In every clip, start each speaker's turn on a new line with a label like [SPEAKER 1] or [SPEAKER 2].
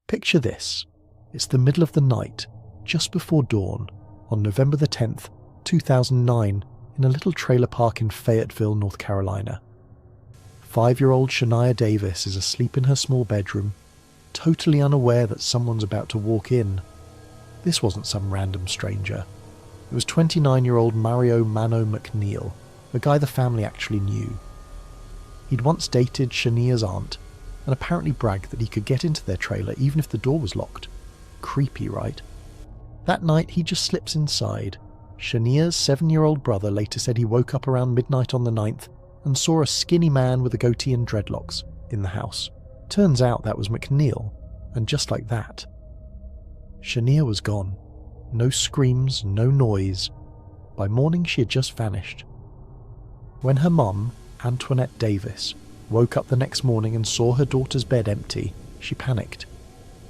[SPEAKER 1] Picture this. It's the middle of the night, just before dawn, on November the 10th, 2009, in a little trailer park in Fayetteville, North Carolina. 5-year-old Shania Davis is asleep in her small bedroom, totally unaware that someone's about to walk in. This wasn't some random stranger. It was 29-year-old Mario Mano McNeil, a guy the family actually knew. He'd once dated Shania's aunt, and apparently bragged that he could get into their trailer even if the door was locked. Creepy, right? That night he just slips inside. Shania's 7-year-old brother later said he woke up around midnight on the 9th and saw a skinny man with a goatee and dreadlocks in the house. Turns out that was McNeil, and just like that, Shania was gone. No screams, no noise. By morning she had just vanished. When her mum, Antoinette Davis, woke up the next morning and saw her daughter's bed empty, she panicked.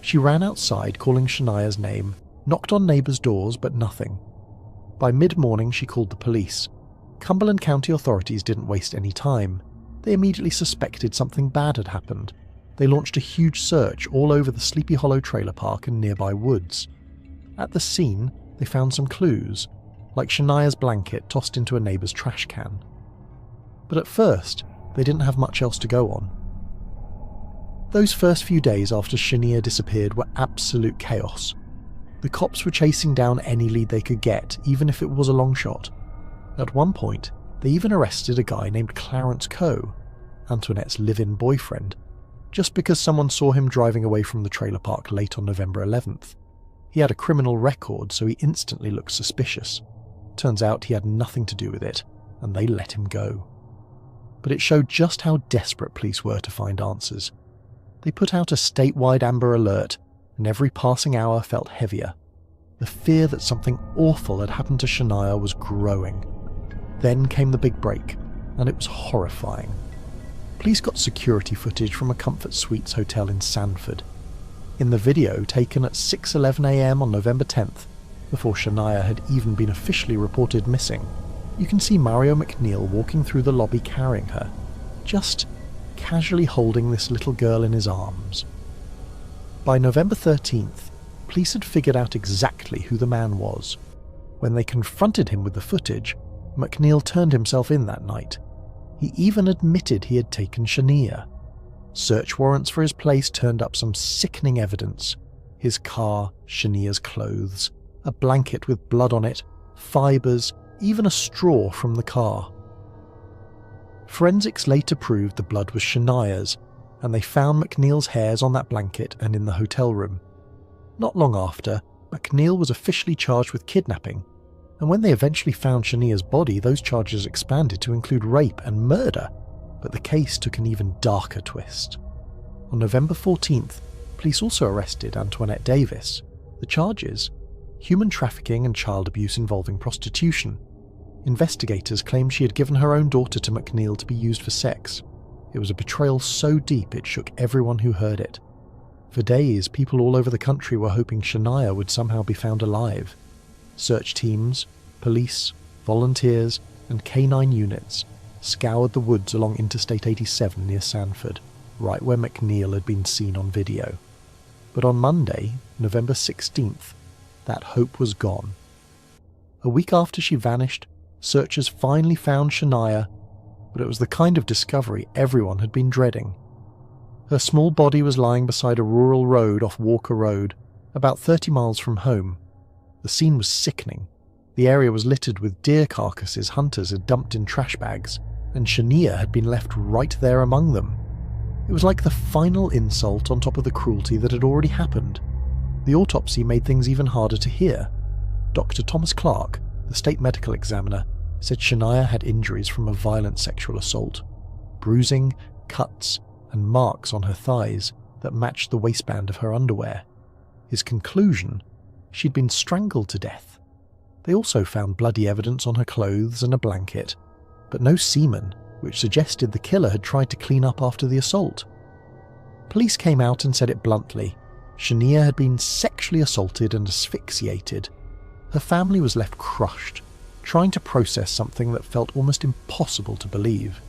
[SPEAKER 1] She ran outside calling Shania's name, knocked on neighbours' doors, but nothing. By mid-morning she called the police. Cumberland County authorities didn't waste any time. They immediately suspected something bad had happened. They launched a huge search all over the Sleepy Hollow trailer park and nearby woods. At the scene, they found some clues, like Shania's blanket tossed into a neighbour's trash can. But at first, they didn't have much else to go on. Those first few days after Shania disappeared were absolute chaos. The cops were chasing down any lead they could get, even if it was a long shot. At one point, they even arrested a guy named Clarence Coe, Antoinette's live-in boyfriend, just because someone saw him driving away from the trailer park late on November 11th. He had a criminal record, so he instantly looked suspicious. Turns out he had nothing to do with it, and they let him go. But it showed just how desperate police were to find answers. They put out a statewide Amber Alert, and every passing hour felt heavier. The fear that something awful had happened to Shania was growing. Then came the big break, and it was horrifying. Police got security footage from a Comfort Suites hotel in Sanford. In the video taken at 6:11 a.m. on November 10th, before Shania had even been officially reported missing, you can see Mario McNeil walking through the lobby carrying her, just casually holding this little girl in his arms. By November 13th, police had figured out exactly who the man was. When they confronted him with the footage, McNeil turned himself in that night. He even admitted he had taken Shania. Search warrants for his place turned up some sickening evidence. His car, Shania's clothes, a blanket with blood on it, fibres, even a straw from the car. Forensics later proved the blood was Shania's, and they found McNeil's hairs on that blanket and in the hotel room. Not long after, McNeil was officially charged with kidnapping, and when they eventually found Shania's body, those charges expanded to include rape and murder, but the case took an even darker twist. On November 14th, police also arrested Antoinette Davis. The charges? Human trafficking and child abuse involving prostitution. Investigators claimed she had given her own daughter to McNeil to be used for sex. It was a betrayal so deep it shook everyone who heard it. For days, people all over the country were hoping Shania would somehow be found alive. Search teams, police, volunteers, and canine units scoured the woods along Interstate 87 near Sanford, right where McNeil had been seen on video. But on Monday, November 16th, that hope was gone. A week after she vanished, searchers finally found Shania, but it was the kind of discovery everyone had been dreading. Her small body was lying beside a rural road off Walker Road, about 30 miles from home. The scene was sickening. The area was littered with deer carcasses hunters had dumped in trash bags, and Shania had been left right there among them. It was like the final insult on top of the cruelty that had already happened. The autopsy made things even harder to hear. Dr. Thomas Clark, the state medical examiner, said Shania had injuries from a violent sexual assault, bruising, cuts, and marks on her thighs that matched the waistband of her underwear. His conclusion? She'd been strangled to death. They also found bloody evidence on her clothes and a blanket, but no semen, which suggested the killer had tried to clean up after the assault. Police came out and said it bluntly. Shania had been sexually assaulted and asphyxiated. Her family was left crushed, trying to process something that felt almost impossible to believe.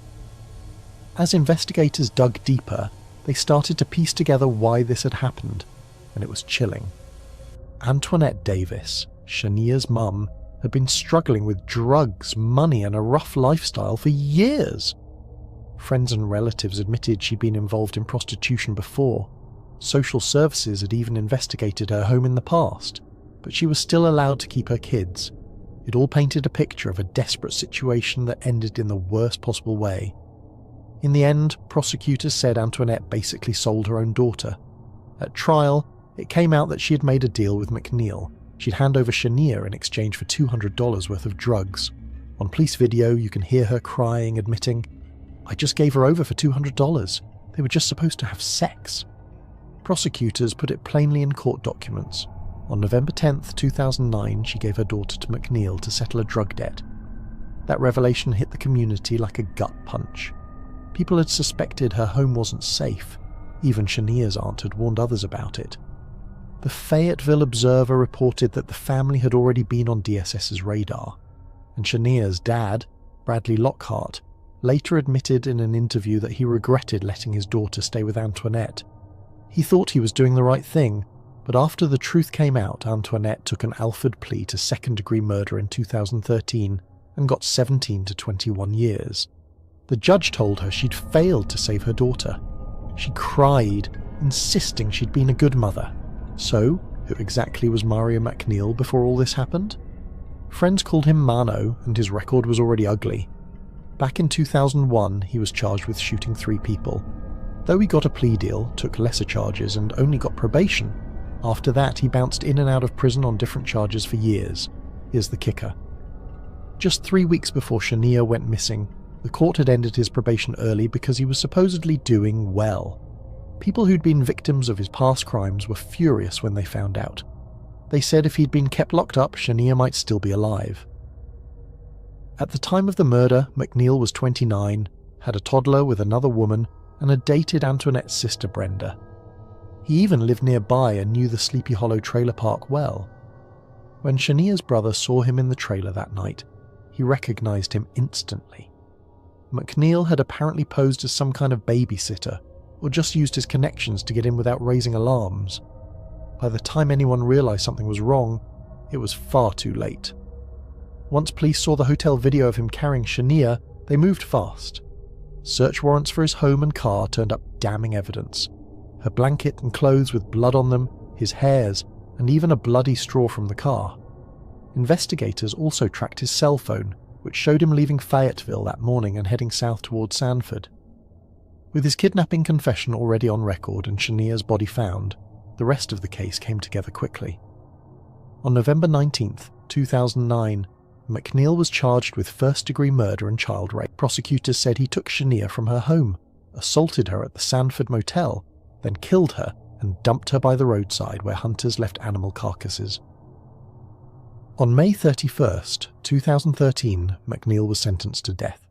[SPEAKER 1] As investigators dug deeper, they started to piece together why this had happened. and it was chilling. Antoinette Davis, Shania's mum, had been struggling with drugs, money, and a rough lifestyle for years. Friends and relatives admitted she'd been involved in prostitution before. Social services had even investigated her home in the past, but she was still allowed to keep her kids. It all painted a picture of a desperate situation that ended in the worst possible way. In the end, prosecutors said Antoinette basically sold her own daughter. At trial, it came out that she had made a deal with McNeil. She'd hand over Shania in exchange for $200 worth of drugs. On police video, you can hear her crying, admitting, "I just gave her over for $200. They were just supposed to have sex." Prosecutors put it plainly in court documents. On November 10th, 2009, she gave her daughter to McNeil to settle a drug debt. That revelation hit the community like a gut punch. People had suspected her home wasn't safe. Even Shania's aunt had warned others about it. The Fayetteville Observer reported that the family had already been on DSS's radar, and Shania's dad, Bradley Lockhart, later admitted in an interview that he regretted letting his daughter stay with Antoinette. He thought he was doing the right thing, but after the truth came out, Antoinette took an Alford plea to second-degree murder in 2013 and got 17 to 21 years. The judge told her she'd failed to save her daughter. She cried, insisting she'd been a good mother. So, who exactly was Mario McNeil before all this happened? Friends called him Mano, and his record was already ugly. Back in 2001, he was charged with shooting 3 people. Though he got a plea deal, took lesser charges, and only got probation, after that he bounced in and out of prison on different charges for years. Here's the kicker. Just 3 weeks before Shania went missing, the court had ended his probation early because he was supposedly doing well. People who'd been victims of his past crimes were furious when they found out. They said if he'd been kept locked up, Shania might still be alive. At the time of the murder, McNeil was 29, had a toddler with another woman, and had dated Antoinette's sister Brenda. He even lived nearby and knew the Sleepy Hollow trailer park well. When Shania's brother saw him in the trailer that night, he recognized him instantly. McNeil had apparently posed as some kind of babysitter, or just used his connections to get in without raising alarms. By the time anyone realized something was wrong, it was far too late. Once police saw the hotel video of him carrying Shania, they moved fast. Search warrants for his home and car turned up damning evidence. Her blanket and clothes with blood on them, his hairs, and even a bloody straw from the car. Investigators also tracked his cell phone, which showed him leaving Fayetteville that morning and heading south towards Sanford. With his kidnapping confession already on record and Shania's body found, the rest of the case came together quickly. On November 19th, 2009, McNeil was charged with first-degree murder and child rape. Prosecutors said he took Shania from her home, assaulted her at the Sanford Motel, then killed her and dumped her by the roadside where hunters left animal carcasses. On May 31st, 2013, McNeil was sentenced to death.